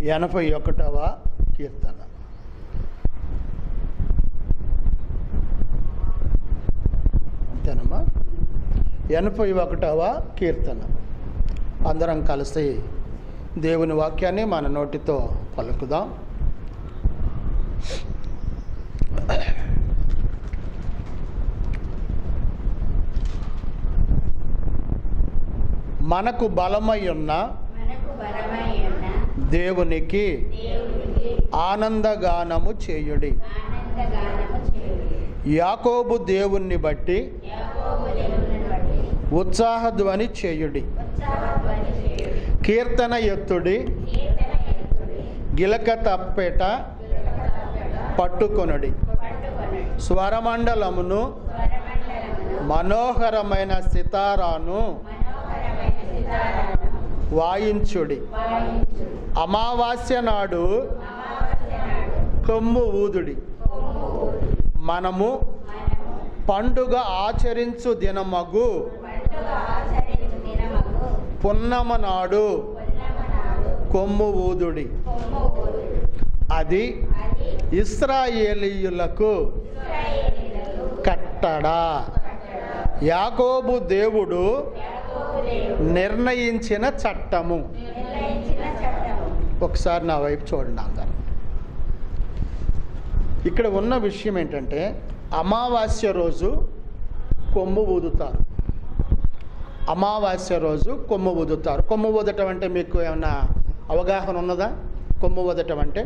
81వ కీర్తన. అంతేనమ్మా? 81వ కీర్తన. అందరం కలిసి దేవుని వాక్యాన్ని మన నోటితో పలుకుదాం. మనకు బలమై ఉన్న దేవునికి ఆనందగానము చేయుడి. యాకోబు దేవుణ్ణి బట్టి ఉత్సాహధ్వని చేయుడి. కీర్తన ఎత్తుడి, గిలక తప్పెట పట్టుకొనుడి. స్వరమండలమును మనోహరమైన సితారాను వాయించుడి. అమావాస్య నాడు కొమ్ము ఊదుడి. మనము పండుగ ఆచరించు దినమగు పున్నమ నాడు కొమ్ము ఊదుడి. అది ఇశ్రాయేలీయులకు కట్టడా. యాకోబు దేవుడు నిర్ణయించిన చట్టము. ఒకసారి నా వైపు చూడండి అందరు. ఇక్కడ ఉన్న విషయం ఏంటంటే, అమావాస్య రోజు కొమ్ము ఊదుతారు. అమావాస్య రోజు కొమ్ము ఊదుతారు. కొమ్ము ఊదటం అంటే మీకు ఏమన్నా అవగాహన ఉన్నదా? కొమ్ము ఊదటం అంటే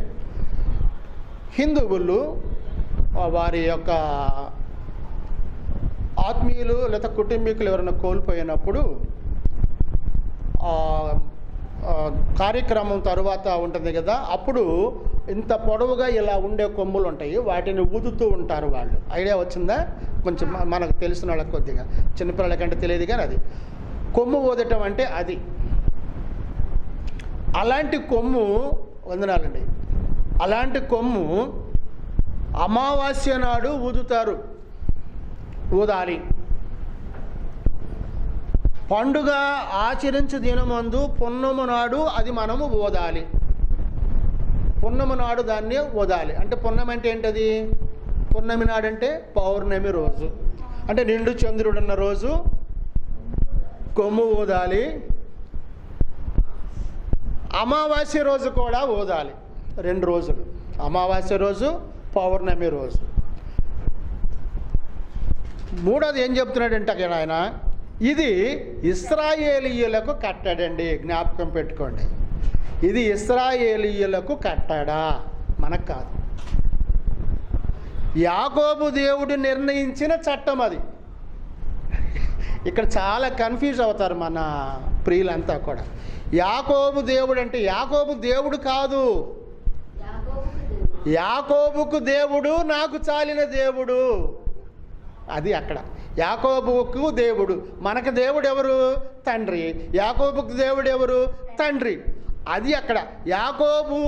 హిందువులు వారి యొక్క ఆత్మీయులు లేదా కుటుంబీకులు ఎవరైనా కోల్పోయినప్పుడు కార్యక్రమం తరువాత ఉంటుంది కదా, అప్పుడు ఇంత పొడవుగా ఇలా ఉండే కొమ్ములు ఉంటాయి, వాటిని ఊదుతూ ఉంటారు వాళ్ళు. ఐడియా వచ్చిందా? కొంచెం మనకు తెలిసిన వాళ్ళకి కొద్దిగా, చిన్నపిల్లలకంటే తెలియదు కానీ అది కొమ్ము ఊదటం అంటే అది. అలాంటి కొమ్ము, వందనాలండి, అలాంటి కొమ్ము అమావాస్య నాడు ఊదుతారు, ఊదాలి. పండుగ ఆచరించు దినమందు పున్నము నాడు అది మనము ఊదాలి. పున్నము నాడు దాన్ని ఊదాలి. అంటే పున్నమి అంటే ఏంటది? పున్నమి నాడు అంటే పౌర్ణమి రోజు, అంటే నిండు చంద్రుడున్న రోజు కొమ్ము ఊదాలి. అమావాస్య రోజు కూడా ఊదాలి. 2 రోజులు, అమావాస్య రోజు, పౌర్ణమి రోజు. మూడోది ఏం చెప్తున్నాడంటే అక్కడ ఆయన, ఇది ఇశ్రాయేలీయులకు కట్టడండి. జ్ఞాపకం పెట్టుకోండి, ఇది ఇశ్రాయేలీయులకు కట్టడా, మనకు కాదు. యాకోబు దేవుడు నిర్ణయించిన చట్టం అది. ఇక్కడ చాలా కన్ఫ్యూజ్ అవుతారు మన ప్రియులంతా కూడా. యాకోబు దేవుడు అంటే యాకోబు దేవుడు కాదు. యాకోబుకు దేవుడు నాకు చాలిన దేవుడు. అది అక్కడ యాకోబుకు దేవుడు. మనకు దేవుడు ఎవరు? తండ్రి. యాకోబుకు దేవుడు ఎవరు? తండ్రి. అది అక్కడ యాకోబు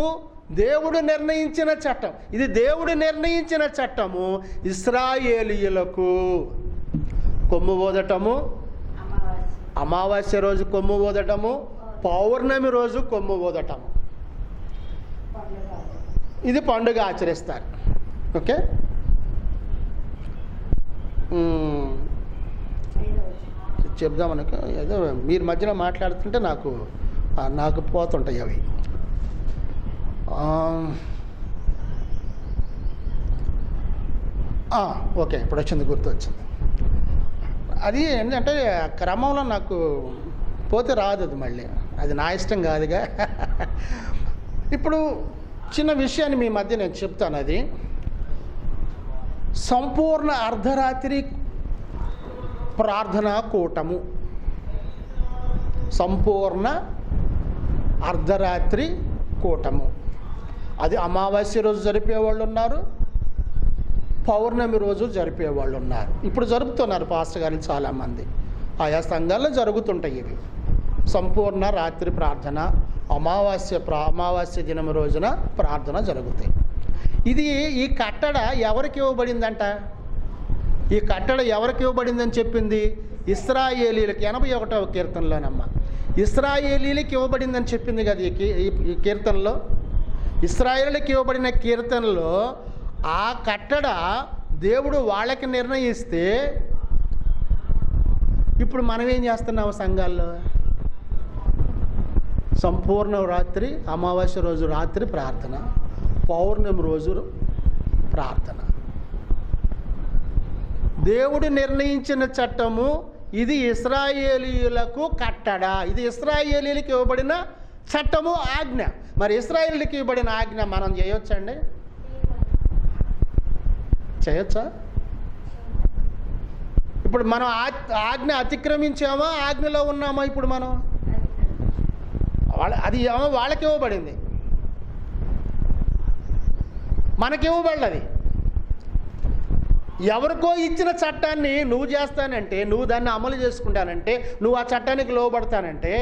దేవుడు నిర్ణయించిన చట్టం. ఇది దేవుడు నిర్ణయించిన చట్టము. ఇశ్రాయేలీయులకు కొమ్ము ఊదటము, అమావాస్య రోజు కొమ్ము ఊదటము, పౌర్ణమి రోజు కొమ్ము ఊదటము. ఇది పండుగ ఆచరిస్తారు. ఓకే, చెప్దామనక ఏదో మీరు మధ్యలో మాట్లాడుతుంటే నాకు పోతుంటాయి అవి. ఓకే, ఇప్పుడు వచ్చింది, గుర్తు వచ్చింది. అది ఏంటంటే క్రమంలో నాకు పోతే రాదు అది, మళ్ళీ అది నా ఇష్టం కాదుగా. ఇప్పుడు చిన్న విషయాన్ని మీ మధ్య నేను చెప్తాను. అది సంపూర్ణ అర్ధరాత్రి ప్రార్థనా కూటము. సంపూర్ణ అర్ధరాత్రి కూటము. అది అమావాస్య రోజు జరిపేవాళ్ళు ఉన్నారు, పౌర్ణమి రోజు జరిపేవాళ్ళు ఉన్నారు. ఇప్పుడు జరుపుతున్నారు పాస్టర్ గారు చాలామంది. ఆయా సంఘాల్లో జరుగుతుంటాయి ఇవి. సంపూర్ణ రాత్రి ప్రార్థన, అమావాస్య దినం రోజున ప్రార్థన జరుగుతాయి. ఇది ఈ కట్టడ ఎవరికి ఇవ్వబడిందంట? ఈ కట్టడ ఎవరికి ఇవ్వబడిందని చెప్పింది? ఇశ్రాయేలీలకు. 81వ కీర్తనలోనమ్మ ఇశ్రాయేలీలకు ఇవ్వబడిందని చెప్పింది కదా ఈ కీర్తనలో. ఇశ్రాయేలుకి ఇవ్వబడిన కీర్తనలో ఆ కట్టడ దేవుడు వాళ్ళకి నిర్ణయిస్తే ఇప్పుడు మనం ఏం చేస్తున్నాము సంఘాల్లో? సంపూర్ణ రాత్రి, అమావాస్య రోజు రాత్రి ప్రార్థన, పౌర్ణమి రోజు ప్రార్థన. దేవుడు నిర్ణయించిన చట్టము ఇది ఇశ్రాయేలీయులకు కట్టడ, ఇది ఇశ్రాయేలీయులకు ఇవ్వబడిన చట్టము, ఆజ్ఞ. మరి ఇశ్రాయేలీయులకు ఇవ్వబడిన ఆజ్ఞ మనం చేయొచ్చండి? చేయొచ్చా? ఇప్పుడు మనం ఆజ్ఞ అతిక్రమించామా? ఆజ్ఞలో ఉన్నామా? ఇప్పుడు మనం అది వాళ్ళకి ఇవ్వబడింది, మనకి ఇవ్వబడలేదు. ఎవరికో ఇచ్చిన చట్టాన్ని నువ్వు చేస్తానంటే, నువ్వు దాన్ని అమలు చేసుకుంటానంటే, నువ్వు ఆ చట్టానికి లోబడతానంటే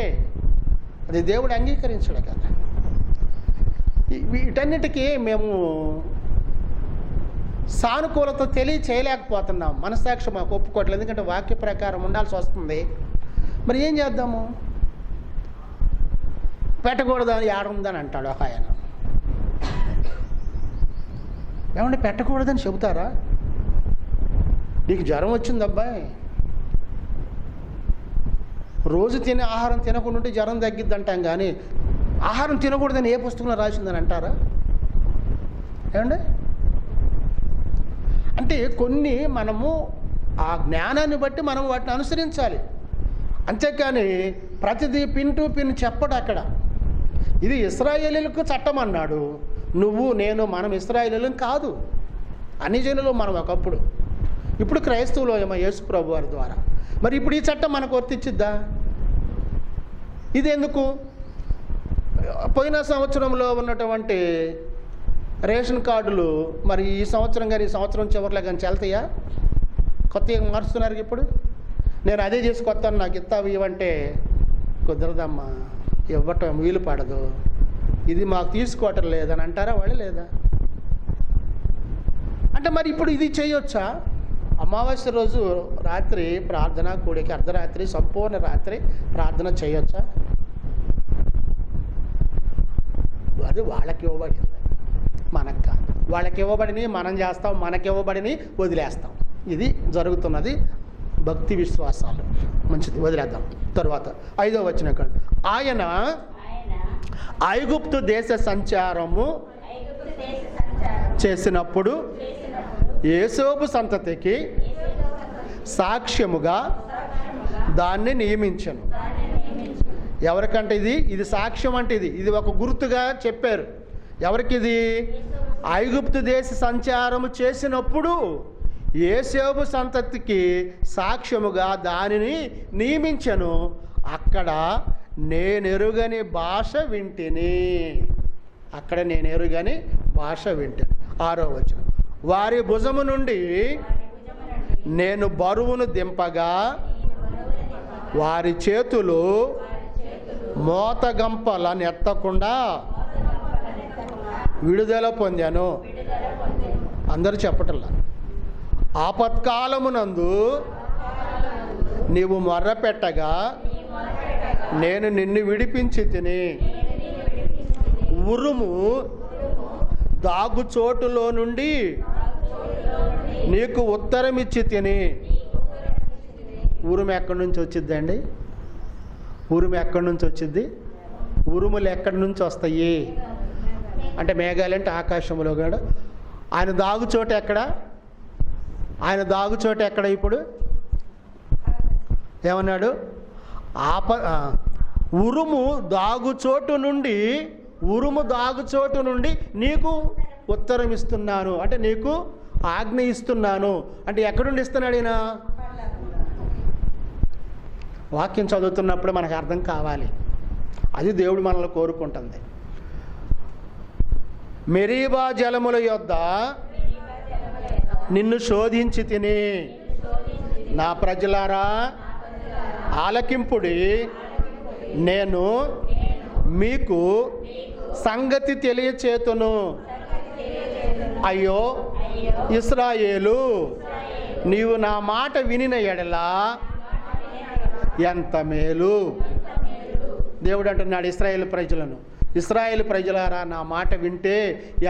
అది దేవుడు అంగీకరించడు కదా. వీటన్నిటికీ మేము సానుకూలత చేయలేకపోతున్నాం. మనస్సాక్షి మాకు ఒప్పుకోవట్లేదు, ఎందుకంటే వాక్య ప్రకారం ఉండాల్సి వస్తుంది. మరి ఏం చేద్దాము? పెట్టకూడదని ఏడుందని అంటాడు ఒక ఆయన. ఏమంటే పెట్టకూడదని చెబుతారా? నీకు జ్వరం వచ్చింది అబ్బాయి, రోజు తినే ఆహారం తినకుండా ఉంటే జ్వరం తగ్గిద్ది అంటాం, కానీ ఆహారం తినకూడదని ఏ పుస్తకంలో రాసిందని అంటారా? ఏమండి? అంటే కొన్ని మనము ఆ జ్ఞానాన్ని బట్టి మనం వాటిని అనుసరించాలి, అంతేకాని ప్రతిదీ పిన్ టు పిన్ చెప్పడు అక్కడ. ఇది ఇశ్రాయేలీయులకు చట్టం అన్నాడు, నువ్వు నేను మనం ఇశ్రాయేలీయులం కాదు, అన్ని జనులు మనం ఒకప్పుడు. ఇప్పుడు క్రైస్తవులు ఏమో యేసు ప్రభు వారి ద్వారా. మరి ఇప్పుడు ఈ చట్టం మనకు వర్తించిద్దా? ఇది ఎందుకు? పోయిన సంవత్సరంలో ఉన్నటువంటి రేషన్ కార్డులు మరి ఈ సంవత్సరం కానీ ఈ సంవత్సరం చివరిలో కానీ చెల్తాయా? కొత్తగా మారుస్తున్నారు ఇప్పుడు. నేను అదే చేసుకొస్తాను, నాకు ఇస్తావు ఇవ్వంటే కుదరదమ్మా, ఇవ్వటం వీలు పడదు, ఇది మాకు తీసుకోవటం లేదని అంటారా వాళ్ళు? లేదా అంటే మరి ఇప్పుడు ఇది చేయొచ్చా? అమావాస్య రోజు రాత్రి ప్రార్థన కూడిక, అర్ధరాత్రి సంపూర్ణ రాత్రి ప్రార్థన చేయొచ్చా? అది వాళ్ళకి ఇవ్వబడింది, మనకు కాదు. వాళ్ళకి ఇవ్వబడిని మనం చేస్తాం, మనకి ఇవ్వబడిని వదిలేస్తాం. ఇది జరుగుతున్నది. భక్తి విశ్వాసాలు మంచిది, వదిలేద్దాం. తర్వాత 5వ వచనం, ఆయన ఐగుప్తు దేశ సంచారము చేసినప్పుడు యోసేపు సంతతికి సాక్ష్యముగా దాన్ని నియమించను. ఎవరికంటే ఇది సాక్ష్యం అంటే ఇది ఒక గుర్తుగా చెప్పారు. ఎవరికి ఇది? ఐగుప్తు దేశ సంచారము చేసినప్పుడు యోసేపు సంతతికి సాక్ష్యముగా దానిని నియమించను. అక్కడ నేనెరుగని భాష వింటిని. అక్కడ నేనెరుగని భాష వింటిని. 6వ వచనం, వారి భుజము నుండి నేను బరువును దింపగా వారి చేతులు మోతగంపల నెత్తకుండా విడుదల పొందాను. అందరూ చెప్పటల్లా. ఆపత్కాలమునందు నీవు మొర్రపెట్టగా నేను నిన్ను విడిపించి తిని, ఉరుము దాగుచోటులో నుండి నీకు ఉత్తరం ఇచ్చి తిని. ఉరుము ఎక్కడి నుంచి వచ్చిద్దండి? ఉరుము ఎక్కడి నుంచి వచ్చిద్ది? ఉరుములు ఎక్కడి నుంచి వస్తాయి అంటే మేఘాలంటే ఆకాశంలో కూడా. ఆయన దాగుచోటు ఎక్కడ? ఆయన దాగుచోటు ఎక్కడ? ఇప్పుడు ఏమన్నాడు? ఉరుము దాగుచోటు నుండి నీకు ఉత్తరం ఇస్తున్నాను అంటే నీకు ఆజ్ఞ ఇస్తున్నాను అంటే ఎక్కడుండి ఇస్తున్నాడు ఈయన? వాక్యం చదువుతున్నప్పుడు మనకు అర్థం కావాలి. అది దేవుడు మనల్ని కోరుకుంటుంది. మెరీబా జలముల యొద్ద నిన్ను శోధించి తిని, నా ప్రజలారా ఆలకింపుడి, నేను మీకు సంగతి తెలియచేతును. అయ్యో ఇశ్రాయేలు, నీవు నా మాట వినిన ఎడల ఎంత మేలు. దేవుడు అంటున్నాడు ఇశ్రాయేలు ప్రజలను, ఇశ్రాయేలు ప్రజలారా నా మాట వింటే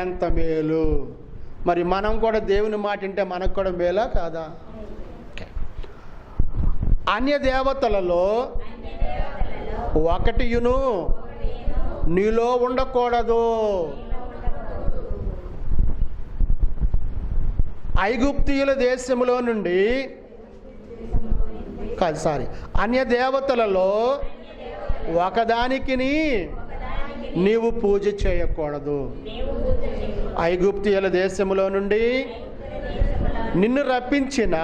ఎంత మేలు. మరి మనం కూడా దేవుని మాట వింటే మనకు కూడా మేలా కాదా? అన్య దేవతలలో ఒకటియును నీలో ఉండకూడదు. ఐగుప్తీయుల దేశములో నుండి అన్య దేవతలలో ఒకదానికి నీవు పూజ చేయకూడదు. ఐగుప్తీయుల దేశములో నుండి నిన్ను రప్పించిన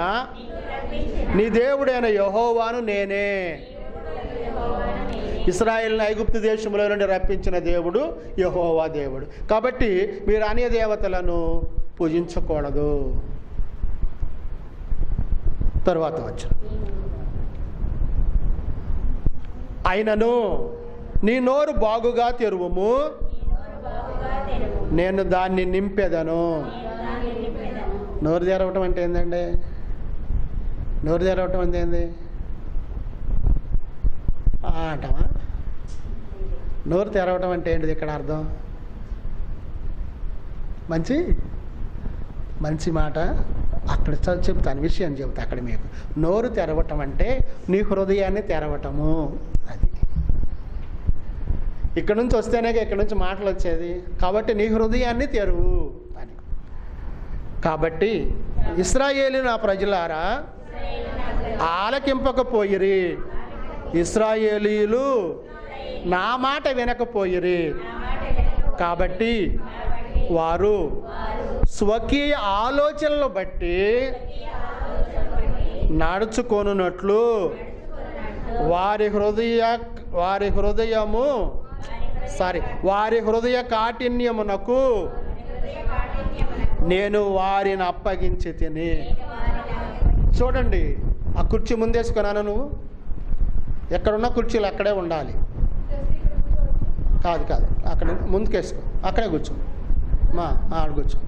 నీ దేవుడైన యెహోవాను నేనే. ఇశ్రాయేలును ఐగుప్తు దేశంలో నుండి రప్పించిన దేవుడు యెహోవా దేవుడు. కాబట్టి మీరు అన్య దేవతలను పూజించకూడదు. తరువాత వచ్చిన అయినను నీ నోరు బాగుగా తెరువుము, నేను దాన్ని నింపెదను. నోరు తెరవటం అంటే ఏందండి? నోరు తెరవటం అంటే ఏంది అంటావా? నోరు తెరవటం అంటే ఏంటిది ఇక్కడ అర్థం? మంచి మాట అక్కడ చెప్తాను, విషయం చెబుతా. అక్కడ మీకు నోరు తెరవటం అంటే నీ హృదయాన్ని తెరవటము. అది ఇక్కడ నుంచి వస్తేనే ఇక్కడ నుంచి మాటలు వచ్చేది. కాబట్టి నీ హృదయాన్ని తెరువు అని. కాబట్టి ఇశ్రాయేలు నా ప్రజలారా ఆలకింపకపోయిరి, ఇశ్రాయేలీయులు నా మాట వినకపోయిరి. కాబట్టి వారు స్వకీయ ఆలోచనలు బట్టి నడుచుకొనున్నట్లు వారి హృదయ కాఠిన్యమునకు నేను వారిని అప్పగించి తిని. చూడండి, ఆ కుర్చీ ముందేసుకున్నాను. నువ్వు ఎక్కడున్న కుర్చీలు అక్కడే ఉండాలి. కాదు అక్కడ ముందుకేసుకో, అక్కడే కూర్చో. ఆడ కూర్చో.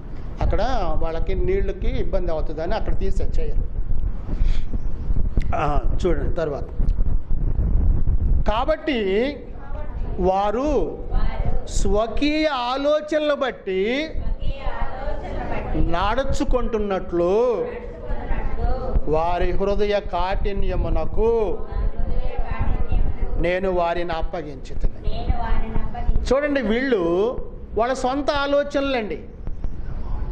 అక్కడ వాళ్ళకి నీళ్ళకి ఇబ్బంది అవుతుందని అక్కడ తీసే చేయాలి. చూడండి తర్వాత. కాబట్టి వారు స్వకీయ ఆలోచనలు బట్టి నడుచుకుంటున్నట్లు వారి హృదయ కాఠిన్యమునకు నేను వారిని అప్పగించుతాను. చూడండి, వీళ్ళు వాళ్ళ సొంత ఆలోచనలండి.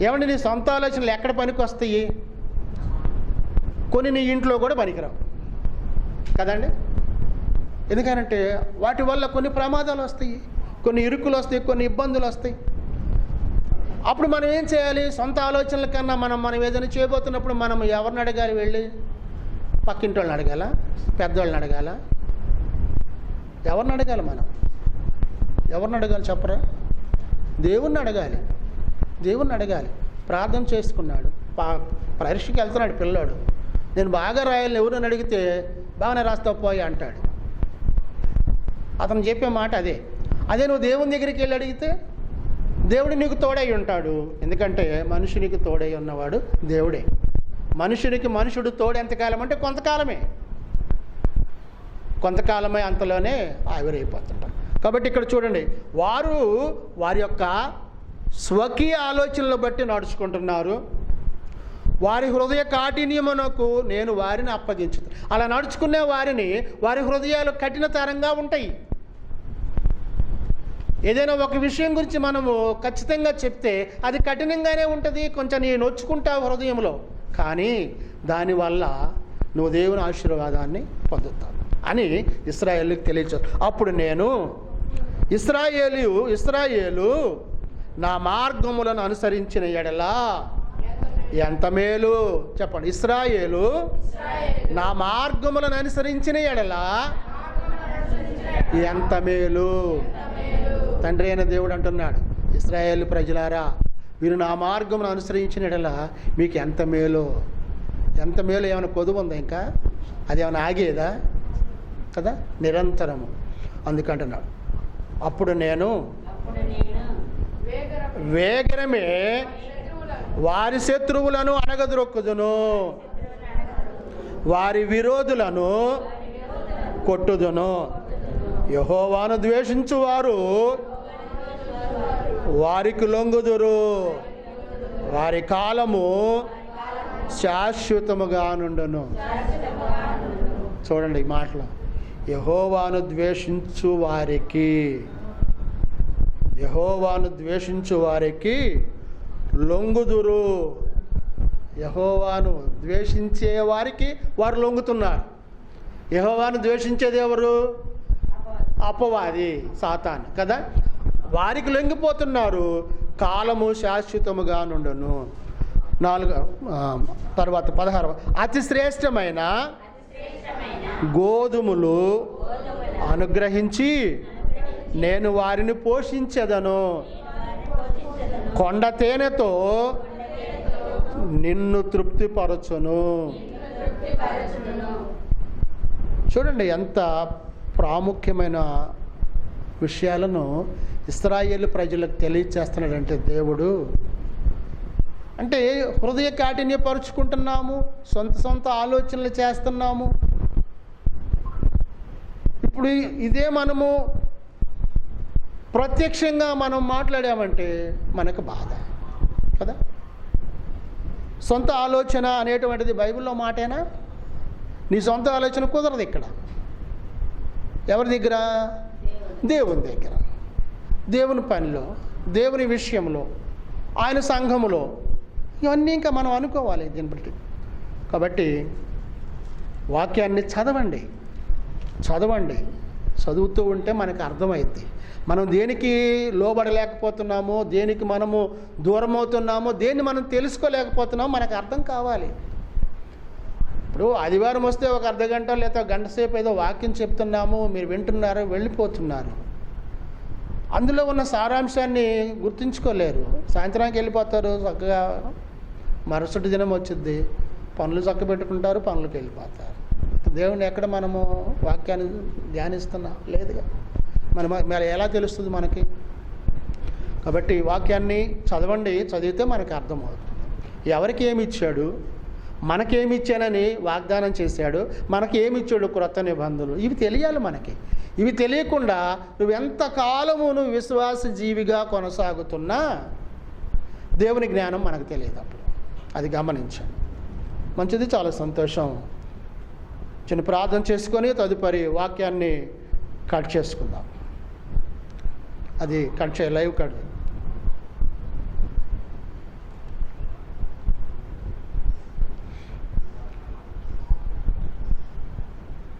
ఏమండి, నీ సొంత ఆలోచనలు ఎక్కడ పనికి వస్తాయి? కొన్ని నీ ఇంట్లో కూడా పనికిరావు కదండి. ఎందుకనంటే వాటి వల్ల కొన్ని ప్రమాదాలు వస్తాయి, కొన్ని ఇరుకులు వస్తాయి, కొన్ని ఇబ్బందులు వస్తాయి. అప్పుడు మనం ఏం చేయాలి? సొంత ఆలోచనల కన్నా మనం ఏదైనా చేయబోతున్నప్పుడు మనం ఎవరిని అడగాలి? వెళ్ళి పక్కింటి వాళ్ళని అడగాల? పెద్దవాళ్ళని అడగాల? ఎవరిని అడగాలి? ఎవరిని అడగాలి చెప్పరా? దేవుణ్ణి అడగాలి. ప్రార్థన చేసుకున్నాడు, పరీక్షకి వెళ్తున్నాడు పిల్లాడు. నేను బాగా రాయాలని ఎవరిని అడిగితే బాగానే రాస్తావు పోయి అంటాడు. అతను చెప్పే మాట అదే నువ్వు దేవుని దగ్గరికి వెళ్ళి అడిగితే దేవుడు నీకు తోడై ఉంటాడు. ఎందుకంటే మనుషునికి తోడై ఉన్నవాడు దేవుడే. మనుషుడు తోడు ఎంతకాలం అంటే కొంతకాలమే, అంతలోనే ఆవిరైపోతుంటారు. కాబట్టి ఇక్కడ చూడండి, వారి యొక్క స్వకీయ ఆలోచనలు బట్టి నడుచుకుంటున్నారు. వారి హృదయ కాఠిన్యమునకు నేను వారిని అప్పగించుతాను. అలా నడుచుకునే వారి హృదయాలు కఠినతరంగా ఉంటాయి. ఏదైనా ఒక విషయం గురించి మనము ఖచ్చితంగా చెప్తే అది కఠినంగానే ఉంటుంది, కొంచెం నేను నొచ్చుకుంటావు హృదయంలో. కానీ దానివల్ల నువ్వు దేవుని ఆశీర్వాదాన్ని పొందుతావు అని ఇశ్రాయేలుకి తెలియజేస్తాను. అప్పుడు నేను ఇశ్రాయేలు నా మార్గములను అనుసరించిన ఎడలా ఎంత మేలు. చెప్పండి, ఇశ్రాయేలు నా మార్గములను అనుసరించిన ఎడలా ఎంత మేలు. తండ్రి అయిన దేవుడు అంటున్నాడు, ఇశ్రాయేలు ప్రజలారా మీరు నా మార్గమును అనుసరించిన ఎడలా మీకు ఎంత మేలు. ఏమైనా కొదువు ఉందా? ఇంకా అదేమైనా ఆగేదా కదా? నిరంతరము. అందుకంటున్నాడు, అప్పుడు నేను వేగరమే వారి శత్రువులను అణగద్రొక్కుదును, వారి విరోధులను కొట్టుదును. యెహోవాను ద్వేషించువారు వారికి లొంగుదురు, వారి కాలము శాశ్వతముగా నుండును. చూడండి ఈ మాటలు. యెహోవాను ద్వేషించు వారికి లొంగుదురు. యెహోవాను ద్వేషించే వారికి వారు లొంగుతున్నారు. యెహోవాను ద్వేషించేది ఎవరు? అపవాది, సాతాను కదా. వారికి లొంగిపోతున్నారు. కాలము శాశ్వతముగా నుండును. తర్వాత 16 అతి శ్రేష్టమైన గోధుమలు అనుగ్రహించి నేను వారిని పోషించెదను. కొండ తేనెతో నిన్ను తృప్తిపరచును. చూడండి ఎంత ప్రాముఖ్యమైన విషయాలను ఇశ్రాయేలు ప్రజలకు తెలియచేస్తున్నాడంటే దేవుడు. అంటే హృదయ కాఠిన్యపరుచుకుంటున్నాము, సొంత ఆలోచనలు చేస్తున్నాము. ఇప్పుడు ఇదే మనము ప్రత్యక్షంగా మనం మాట్లాడామంటే మనకు బాధ కదా. సొంత ఆలోచన అనేటువంటిది బైబిల్లో మాటేనా? నీ సొంత ఆలోచన కుదరదు ఇక్కడ. ఎవరి దగ్గర? దేవుని దగ్గర, దేవుని పనిలో, దేవుని విషయంలో, ఆయన సంఘములో. ఇవన్నీ ఇంకా మనం అనుకోవాలి దీన్ని బట్టి. కాబట్టి వాక్యాన్ని చదవండి. చదువుతూ ఉంటే మనకు అర్థమైద్ది. మనం దేనికి లోబడలేకపోతున్నామో, దేనికి మనము దూరం అవుతున్నామో, దేన్ని మనం తెలుసుకోలేకపోతున్నామో మనకు అర్థం కావాలి. ఇప్పుడు ఆదివారం వస్తే ఒక అర్ధగంట లేదా గంట సేపు ఏదో వాక్యం చెప్తున్నాము, మీరు వింటున్నారు, వెళ్ళిపోతున్నారు. అందులో ఉన్న సారాంశాన్ని గుర్తుంచుకోలేరు. సాయంత్రానికి వెళ్ళిపోతారు, చక్కగా మరుసటి దినం వచ్చింది, పనులు చక్క పెట్టుకుంటారు, పనులకు వెళ్ళిపోతారు. దేవుని ఎక్కడ మనము వాక్యాన్ని ధ్యానిస్తున్నా? లేదుగా. మరి ఎలా తెలుస్తుంది మనకి? కాబట్టి వాక్యాన్ని చదవండి. చదివితే మనకు అర్థమవుతుంది. ఎవరికి ఏమి ఇచ్చాడు, మనకేమి ఇచ్చానని వాగ్దానం చేశాడు, మనకి ఏమి ఇచ్చాడు క్రొత్త నిబంధనలు, ఇవి తెలియాలి మనకి. ఇవి తెలియకుండా నువ్వెంతకాలము నువ్వు విశ్వాస జీవిగా కొనసాగుతున్నా దేవుని జ్ఞానం మనకు తెలియదు. అప్పుడు అది గమనించండి. మంచిది, చాలా సంతోషం. చిన్న ప్రార్థన చేసుకొని తదుపరి వాక్యాన్ని కట్ చేసుకుందాం. అది కట్ చేయ లైవ్ కట్